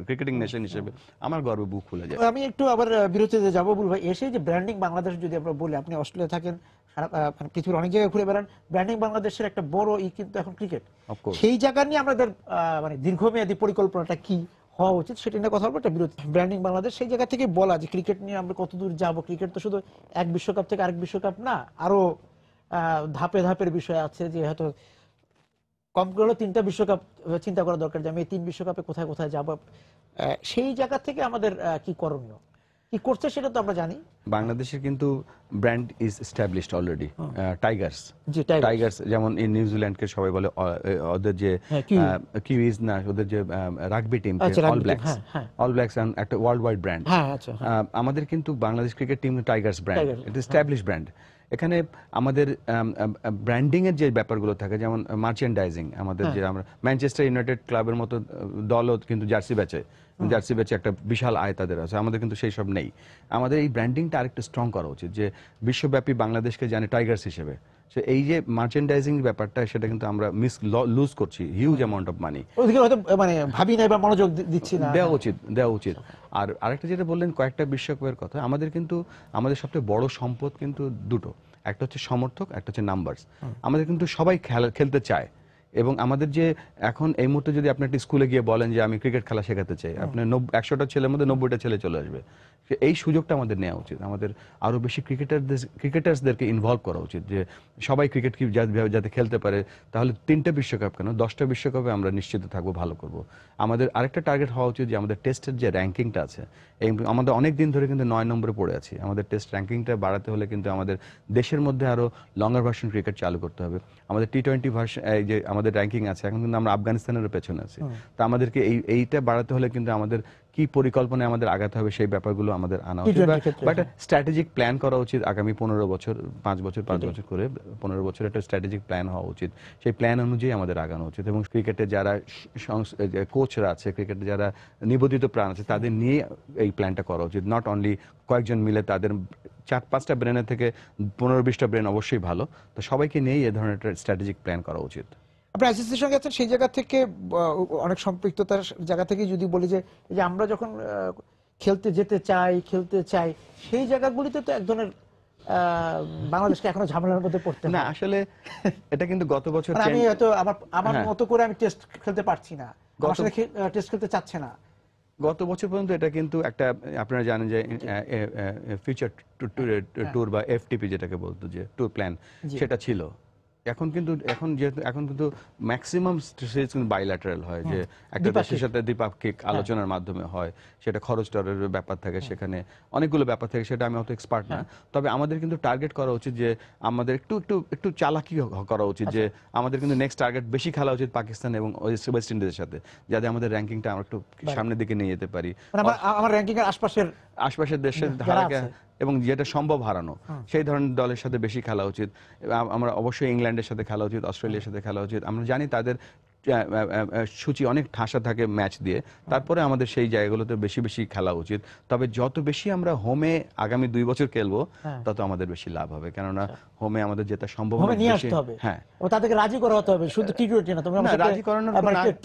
ক্রিকেটিং নেশন হিসেবে, আমার গর্ব বুক খুলে যায়। আমি একটু আবার বিরতিতে যাবো বুল ভাই। এসে যে ব্র্যান্ডিং বাংলাদেশ যদি আমরা বলি, আপনি অস্ট্রেলিয়া থাকেন, পৃথিবীর অনেক জায়গায় ঘুরে বেড়ান, ব্র্যান্ডিং বাংলাদেশের একটা বড় কিন্তু এখন ক্রিকেট। সেই জায়গা নিয়ে আমাদের মানে দীর্ঘমেয়াদী পরিকল্পনাটা কি হওয়া উচিত সেটা নিয়ে কথা বলবো একটা বিরতি। ব্র্যান্ডিং বাংলাদেশ সেই জায়গা থেকে বলা যে ক্রিকেট নিয়ে আমরা কতদূর যাব। ক্রিকেট তো শুধু এক বিশ্বকাপ থেকে আরেক বিশ্বকাপ না, আরো ধাপে ধাপের বিষয় আছে, যে হয়তো কম করে 3টা বিশ্বকাপ চিন্তা করা দরকার, যে আমি এই 3 বিশ্বকাপে কোথায় কোথায় যাব। সেই জায়গা থেকে আমাদের কি করণীয়, কি করছে সেটা তো আমরা জানি। বাংলাদেশের কিন্তু brand is established already. Tigers যেমন নিউজিল্যান্ডকে সবাই বলে, ওদের যে কিউইজ না, ওদের যে রাগবি টিম অল ব্ল্যাকস একটা ওয়ার্ল্ড ওয়াইড ব্র্যান্ড। আমাদের কিন্তু Bangladesh cricket team Tigers brand, এটা এস্টাবলিশড ব্র্যান্ড। এখানে আমাদের ব্র্যান্ডিং এর যে ব্যাপারগুলো থাকে, যেমন মার্চেন্ডাইজিং, আমাদের যে আমরা ম্যানচেস্টার ইউনাইটেড ক্লাবের মতো দলও কিন্তু জার্সি বেচে একটা বিশাল আয় তাদের আছে, আমাদের কিন্তু সেই সব নেই। আমাদের এই ব্র্যান্ডিংটা আরেকটু স্ট্রং করা উচিত, যে বিশ্বব্যাপী বাংলাদেশকে জানে টাইগার্স হিসেবে। এই যে মার্চেন্ডাইজিং ব্যাপারটা, সেটা কিন্তু আমরা লুজ করছি হিউজ অ্যামাউন্ট অফ মানি। ওদিকে হয়তো মানে ভাবি নাই বা মনোযোগ দিচ্ছি না, দেওয়া উচিত। আর আরেকটা যেটা বললেন কয়েকটা বিশ্বকাপের কথা, আমাদের সবচেয়ে বড় সম্পদ কিন্তু দুটো, একটা হচ্ছে সমর্থক, একটা হচ্ছে নাম্বারস। আমাদের কিন্তু সবাই খেলতে চায়, এবং আমাদের যে এখন এই মুহূর্তে যদি আপনি একটা স্কুলে গিয়ে বলেন যে আমি ক্রিকেট খেলা শেখাতে চাই, আপনার 100টা ছেলের মধ্যে 90টা ছেলে চলে আসবে। এই সুযোগটা আমাদের নেওয়া উচিত, আমাদের আরো বেশি ক্রিকেটার্সদেরকে ইনভলভ করা উচিত, যে সবাই ক্রিকেট কি যাতে খেলতে পারে। তাহলে 3টে বিশ্বকাপ কেন, 10টা বিশ্বকাপে আমরা নিশ্চিত থাকবো, ভালো করব। আমাদের আরেকটা টার্গেট হওয়া উচিত যে আমাদের টেস্টের যে র্যাঙ্কিংটা আছে, আমাদের অনেক দিন ধরে কিন্তু 9 নম্বরে পড়ে আছি। আমাদের টেস্ট র্যাঙ্কিংটা বাড়াতে হলে কিন্তু আমাদের দেশের মধ্যে আরো লঙ্গার ভার্সন ক্রিকেট চালু করতে হবে। আমাদের টি20 ভার্সন যে আমাদের র্যাঙ্কিং আছে, এখন কিন্তু আমরা আফগানিস্তানের পেছনে আছি। তো আমাদেরকে এইটা বাড়াতে হলে কিন্তু আমাদের কি পরিকল্পনায় আমাদের আগাতে হবে, সেই ব্যাপারগুলো আমাদের আনা উচিত, বা একটা স্ট্র্যাটেজিক প্ল্যান করা উচিত। আগামী 15 বছর, 5 বছর করে 15 বছর একটা স্ট্র্যাটেজিক প্ল্যান হওয়া উচিত। সেই প্ল্যান অনুযায়ী আমাদের আগানো উচিত, এবং ক্রিকেটে যারা কোচরা আছে, ক্রিকেটে যারা নিবেদিত প্রাণ আছে, তাদের নিয়ে এই প্ল্যানটা করা উচিত। নট অনলি কয়েকজন মিলে, তাদের 4-5টা ব্রেনের থেকে 15-20টা ব্রেন অবশ্যই ভালো, তো সবাইকে নিয়েই এ ধরনের একটা স্ট্র্যাটেজিক প্ল্যান করা উচিত। আপনি আইসিসির সঙ্গে আছেন, সেই জায়গা থেকে অনেক সম্পৃক্ততার জায়গা থেকে যদি বলি যে আমরা যখন খেলতে চাই, সেই জায়গাগুলিতে তো এক ধরনের বাংলাদেশকে এখনো ঝামেলার মধ্যে পড়তে না। আসলে এটা কিন্তু গত বছর আমি হয়তো আমার মতো করে আমি টেস্ট খেলতে পারছি না, টেস্ট খেলতে চাচ্ছে না। গত বছর পর্যন্ত এটা কিন্তু একটা, আপনারা জানেন যে ফিউচার ট্যুর বা এফটিপি যেটাকে বলতো, যে ট্যুর প্ল্যান, সেটা ছিল। এখন কিন্তু ম্যাক্সিমাম সিরিজ কিন্তু বাইল্যাটারাল হয়, যে একটা দেশের সাথে দ্বিপাক্ষিক আলোচনার মাধ্যমে হয়, সেটা খরচ টরের ব্যাপার থাকে, সেখানে অনেকগুলো ব্যাপার থাকে, সেটা আমি অত এক্সপার্ট না। তবে আমাদের কিন্তু টার্গেট করা উচিত যে আমাদের একটু একটু একটু চালাকি করা উচিত, যে আমাদের কিন্তু নেক্সট টার্গেট বেশি খেলা উচিত পাকিস্তান এবং ওয়েস্ট ইন্ডিজের সাথে, যাতে আমাদের র্যাঙ্কিংটা আমরা একটু সামনের দিকে নিয়ে যেতে পারি, আমার র্যাঙ্কিং এর আশপাশের দেশের ধারাকে এবং যেটা সম্ভব হারানো সেই ধরনের দলের সাথে বেশি খেলা উচিত। আমরা অবশ্যই ইংল্যান্ডের সাথে খেলা উচিত, অস্ট্রেলিয়ার সাথে খেলা উচিত। আমরা জানি তাদের সূচি অনেক ঠাসা থাকে ম্যাচ দিয়ে, তারপরে আমাদের সেই জায়গাগুলোতে বেশি বেশি খেলা উচিত। তবে যত বেশি আমরা হোমে আগামী 2 বছর খেলবো তত আমাদের বেশি লাভ হবে, কেননা হোমে আমাদের যেটা সম্ভব নিয়ে আসতে হবে। হ্যাঁ, ও তাদেরকে রাজি করা হতে হবে, শুধু টি20 না, তোমরা রাজি করানোর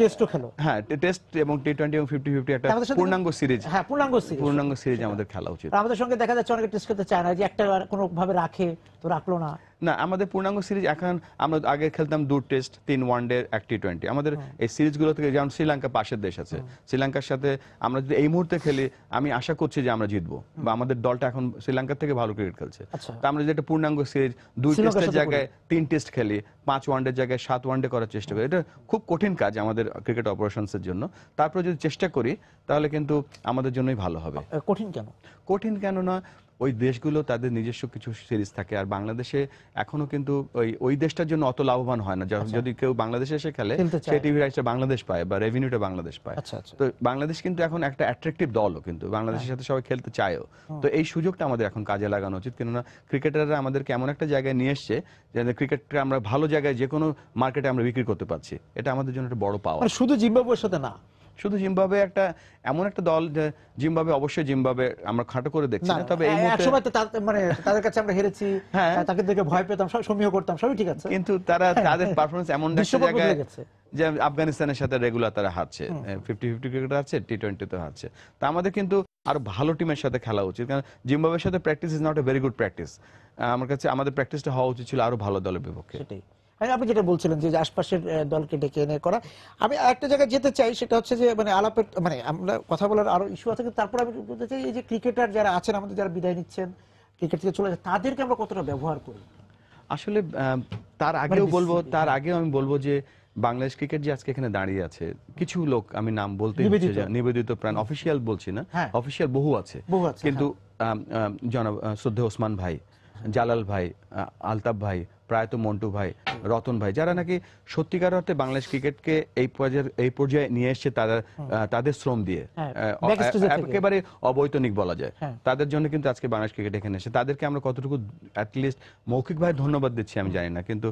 টেস্টও খেলো। হ্যাঁ, টেস্ট এবং টি20 এবং 50-50 একটা পূর্ণাঙ্গ সিরিজ, হ্যাঁ পূর্ণাঙ্গ সিরিজ আমাদের খেলা উচিত। আমাদের সঙ্গে দেখা যাচ্ছে অনেকে টেস্ট করতে চায় না, যে একটা কোনো ভাবে রাখে তো রাখলো না। না, আমাদের পূর্ণাঙ্গ সিরিজ। এখন আমরা আগে খেলতাম 2 টেস্ট, 3 ওয়ানডে, 1 টি20। আমাদের এই সিরিজগুলো থেকে, যেমন শ্রীলঙ্কা পাশের দেশ আছে, শ্রীলঙ্কার সাথে আমরা যদি এই মুহূর্তে খেলি, আমি আশা করছি যে আমরা জিতবো, বা আমাদের দলটা এখন শ্রীলঙ্কার থেকে ভালো ক্রিকেট খেলছে। তো আমরা যেটা পূর্ণাঙ্গ সিরিজ 2 টেস্টের জায়গায় 3 টেস্ট খেলি, 5 ওয়ানডের জায়গায় 7 ওয়ানডে করার চেষ্টা করি। এটা খুব কঠিন কাজ আমাদের ক্রিকেট অপারেশনসের জন্য। তারপরে যদি চেষ্টা করি তাহলে কিন্তু আমাদের জন্যই ভালো হবে। কঠিন কেন না, ওই দেশগুলো তাদের নিজস্ব কিছু সিরিজ থাকে, আর বাংলাদেশে এখনো কিন্তু ওই দেশটার জন্য অত লাভবান হয় না। যদি কেউ বাংলাদেশে এসে খেলে, সেই টিভি রাইটসটা বাংলাদেশ পায় বা রেভিনিউটা বাংলাদেশ পায়। তো বাংলাদেশ কিন্তু এখন একটা অ্যাট্রাকটিভ দলও, কিন্তু বাংলাদেশের সাথে সবাই খেলতে চায়ও। তো এই সুযোগটা আমাদের এখন কাজে লাগানো উচিত, কেননা ক্রিকেটাররা আমাদেরকে এমন একটা জায়গায় নিয়ে এসছে যে ক্রিকেটকে আমরা ভালো জায়গায় যে কোনো মার্কেটে আমরা বিক্রি করতে পারছি। এটা আমাদের জন্য একটা বড় পাওয়া। শুধু জিম্বাবুয়ের সাথে না, শুধু জিম্বাবুয়ে একটা এমন একটা দল, যে জিম্বাবুয়ে অবশ্যই জিম্বাবুয়ে আমরা খাটো করে দেখছি না, তবে এই মুহূর্তে একসময় মানে তাদের কাছে আমরা হেরেছি, তাকে দেখে ভয় পেতাম, সব সমীহ করতাম, সবই ঠিক আছে, কিন্তু তাদের পারফরম্যান্স এমন একটা জায়গায়, যে আফগানিস্তানের সাথে রেগুলার তারা হারছে, 50-50 ক্রিকেট হারছে, টি20 হারছে। তা আমাদের কিন্তু আরো ভালো টিমের সাথে খেলা উচিত, কারণ জিম্বাবুয়ের সাথে practice is not a very good practice. আমার কাছে আমাদের প্র্যাকটিসটা হওয়া উচিত ছিল আরো ভালো দলের বিপক্ষে। সেটাই আপনি যেটা বলছিলেন, যে আশপাশের দলকে ডেকে এনে করা। আমি একটা জায়গায় যেতে চাই, সেটা হচ্ছে যে মানে আলাপের, মানে আমরা কথা বলার আরো ইস্যু আছে, কিন্তু তারপর আমি বলতে চাই, এই যে ক্রিকেটার যারা আছেন আমাদের, যারা বিদায় নিচ্ছেন ক্রিকেট থেকে চলে যায়, তাদেরকে আমরা কতটা ব্যবহার করি। আসলে তার আগেও আমি বলবো যে বাংলাদেশ ক্রিকেট যে আজকে এখানে দাঁড়িয়ে আছে, কিছু লোক, আমি নাম বলতে নিবেদিত প্রাণ, অফিসিয়াল বলছি না, অফিসিয়াল বহু আছে, কিন্তু জনাব শ্রদ্ধেয় ওসমান ভাই, জালাল ভাই, আলতাফ ভাই, প্রায়ত মন্টু ভাই, রতন ভাই, যারা নাকি সত্যিকার অর্থে বাংলাদেশ ক্রিকেটকে এই পর্যায়ে নিয়ে এসছে তাদের শ্রম দিয়ে, একেবারে অবৈতনিক বলা যায়, তাদের জন্য কিন্তু আজকে বাংলাদেশ ক্রিকেট এখানে এসে, তাদেরকে আমরা কতটুকু অ্যাটলিস্ট মৌখিকভাবে ধন্যবাদ দিচ্ছি আমি জানি না, কিন্তু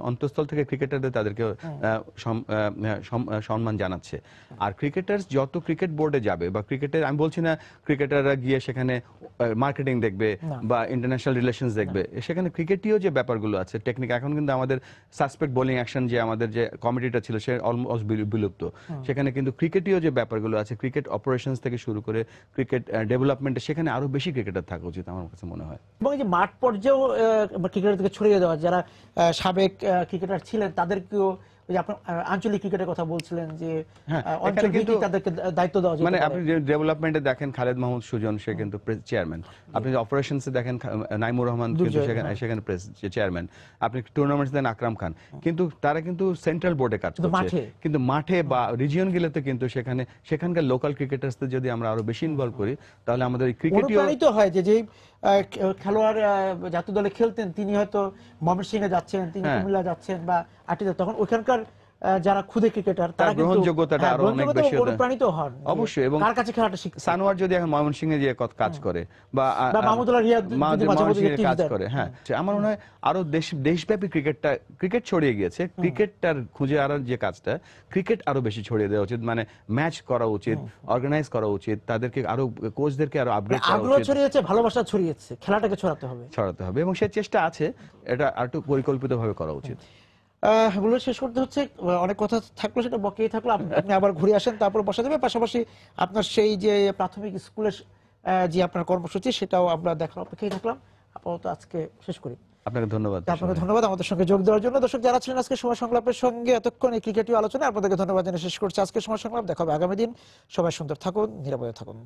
অন্তঃস্থল থেকে ক্রিকেটারদের তাদেরকে সম্মান জানাচ্ছে। আর ক্রিকেটার যত ক্রিকেট বোর্ডে যাবে বা ক্রিকেটের, আমি বলছি না ক্রিকেটাররা গিয়ে সেখানে মার্কেটিং দেখবে বা ইন্টারন্যাশনাল রিলেশনস দেখবে, সেখানে ক্রিকেটীয় যে ব্যাপারগুলো আছে, টেকনিক, এখন কিন্তু আমাদের সাসপেক্ট বোলিং অ্যাকশন, যে আমাদের যে কমিটিটা ছিল, সে অলমোস্ট বিলুপ্ত। সেখানে কিন্তু ক্রিকেটীয় যে ব্যাপারগুলো আছে, ক্রিকেট অপারেশনস থেকে শুরু করে ক্রিকেট ডেভেলপমেন্টে, সেখানে আরো বেশি ক্রিকেটার থাকা উচিত আমার কাছে মনে হয়। এবং এই যে মাঠ পর্যায়েও ক্রিকেটার থেকে ছড়িয়ে দেওয়া, যারা সাবেক ক্রিকেটার ছিলেন তাদেরকেও, আপনার আঞ্চলিক ক্রিকেটের কথা বলছিলেন, যে তাদেরকে দায়িত্ব দেওয়া, মানে আপনি ডেভেলপমেন্টে দেখেন খালেদ মাহমুদ সুজন, সে কিন্তু চেয়ারম্যান। আপনি অপারেশনসে দেখেন নাইমুর রহমান, কিন্তু সেখানে চেয়ারম্যান। আপনি টুর্নামেন্টে দেন আকরাম খান, কিন্তু তারা কিন্তু সেন্ট্রাল বোর্ডে কাজ করছে, কিন্তু মাঠে বা রিজিয়ন গুলোতে কিন্তু সেখানকার লোকাল ক্রিকেটার্সদের যদি আমরা আরো বেশি ইনভলভ করি, তাহলে আমাদের ক্রিকেটীয় হয় যে খেলোয়াড় জাতীয় দলে খেলতেন, তিনি হয়তো ময়মনসিংহে যাচ্ছেন, তিনি কুমিল্লা যাচ্ছেন বা আটিতে, তখন ওইখানকার যারা খুদে ক্রিকেটার, তারা গ্রহণযোগ্যতাটা আরো অনেক বেশি অনুপ্রাণিত হন অবশ্যই। এবং কার কাছে খেলাটা শিখছে, সানোয়ার যদি এখন ময়মনসিংহে যে কাজ করে, বা মাহমুদুল্লাহ রিয়াদ কাজ করে, হ্যাঁ, আমার মনে হয় আরো দেশব্যাপী ক্রিকেট ছড়িয়ে গিয়েছে। ক্রিকেটটার খুঁজে আনার যে কাজটা, ক্রিকেট আরো বেশি ছড়িয়ে দেওয়া উচিত, মানে ম্যাচ করা উচিত, অর্গানাইজ করা উচিত, তাদেরকে আরো কোচদেরকে আরো আপগ্রেড করা উচিত, ছড়িয়েছে, ভালোবাসা ছড়িয়েছে, খেলাটাকে ছড়াতে হবে, এবং সেই চেষ্টা আছে, এটা আরেকটু পরিকল্পিতভাবে করা উচিত। বলে শেষ করতে হচ্ছে, অনেক কথা থাকলো, সেটা বকেই থাকলো, আপনি আবার ঘুরে আসেন, তারপর বসা যাবে। পাশাপাশি আপনার সেই যে প্রাথমিক স্কুলের যে আপনার কর্মসূচি, সেটাও আমরা দেখার অপেক্ষায় থাকলাম। আপাতত আজকে শেষ করি। আপনাকে ধন্যবাদ আমাদের সঙ্গে যোগ দেওয়ার জন্য। দর্শক যারা ছিলেন আজকে সময় সংলাপের সঙ্গে এতক্ষণ এই ক্রিকেটীয় আলোচনা, আপনাদেরকে ধন্যবাদ জানিয়ে শেষ করছি আজকে সময় সংলাপ। দেখা হবে আগামী দিন। সবাই সুন্দর থাকুন, নিরাপদে থাকুন।